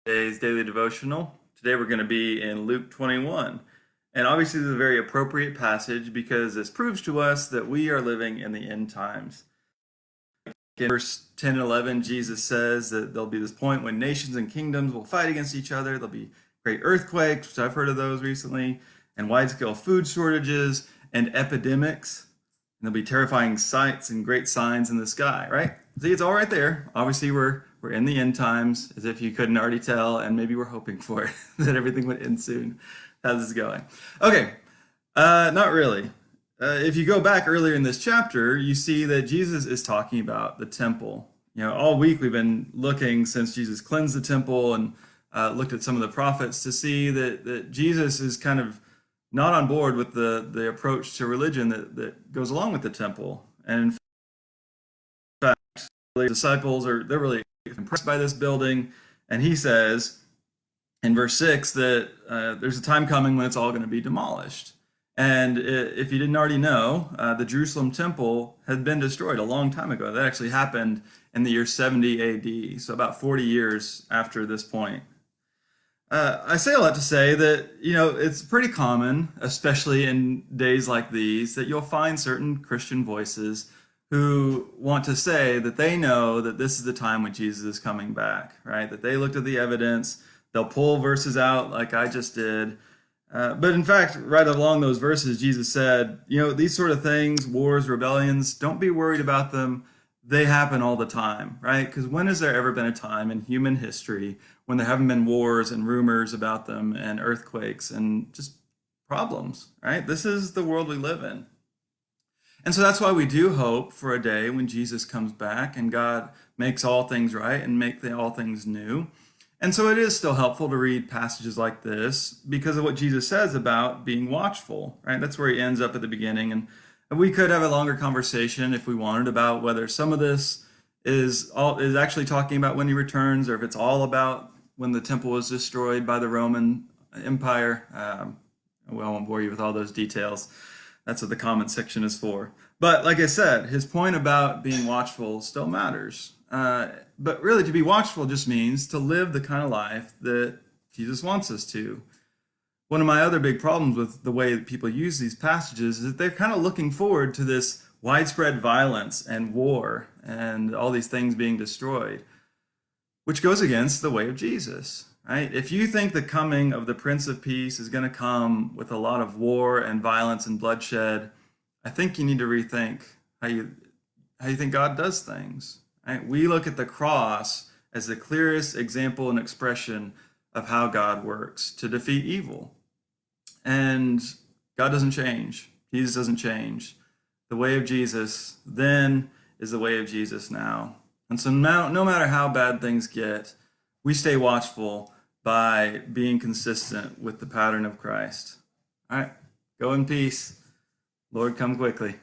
Today's daily devotional. Today we're going to be in Luke 21. And obviously, this is a very appropriate passage because this proves to us that we are living in the end times. In verse 10 and 11, Jesus says that there'll be this point when nations and kingdoms will fight against each other. There'll be great earthquakes, which I've heard of those recently, and wide-scale food shortages and epidemics. And there'll be terrifying sights and great signs in the sky, right? See, it's all right there. Obviously, we're in the end times, as if you couldn't already tell, and maybe we're hoping for it, that everything would end soon. How's this going? Okay, not really. If you go back earlier in this chapter, you see that Jesus is talking about the temple. All week we've been looking since Jesus cleansed the temple and looked at some of the prophets to see that Jesus is kind of not on board with the approach to religion that goes along with the temple. And in fact, the disciples they're really impressed by this building, and he says in verse 6 that there's a time coming when it's all going to be demolished. And if you didn't already know, the Jerusalem temple had been destroyed a long time ago. That actually happened in the year 70 AD, so about 40 years after this point. I say all that to say that, it's pretty common, especially in days like these, that you'll find certain Christian voices who want to say that they know that this is the time when Jesus is coming back, right? That they looked at the evidence, they'll pull verses out like I just did. But in fact, right along those verses, Jesus said, these sort of things, wars, rebellions, don't be worried about them. They happen all the time, right? Because when has there ever been a time in human history when there haven't been wars and rumors about them and earthquakes and just problems, right? This is the world we live in. And so that's why we do hope for a day when Jesus comes back and God makes all things right and make all things new. And so it is still helpful to read passages like this because of what Jesus says about being watchful, right? That's where he ends up at the beginning. And we could have a longer conversation if we wanted about whether some of this is actually talking about when he returns, or if it's all about when the temple was destroyed by the Roman Empire. Well, I won't bore you with all those details. That's what the comment section is for. But like I said, his point about being watchful still matters. But really, to be watchful just means to live the kind of life that Jesus wants us to. One of my other big problems with the way that people use these passages is that they're kind of looking forward to this widespread violence and war and all these things being destroyed, which goes against the way of Jesus, right? If you think the coming of the Prince of Peace is going to come with a lot of war and violence and bloodshed, I think you need to rethink how you think God does things. Right? We look at the cross as the clearest example and expression of how God works to defeat evil. And God doesn't change. Jesus doesn't change. The way of Jesus then is the way of Jesus now. And so now, no matter how bad things get, we stay watchful by being consistent with the pattern of Christ. All right, go in peace. Lord, come quickly.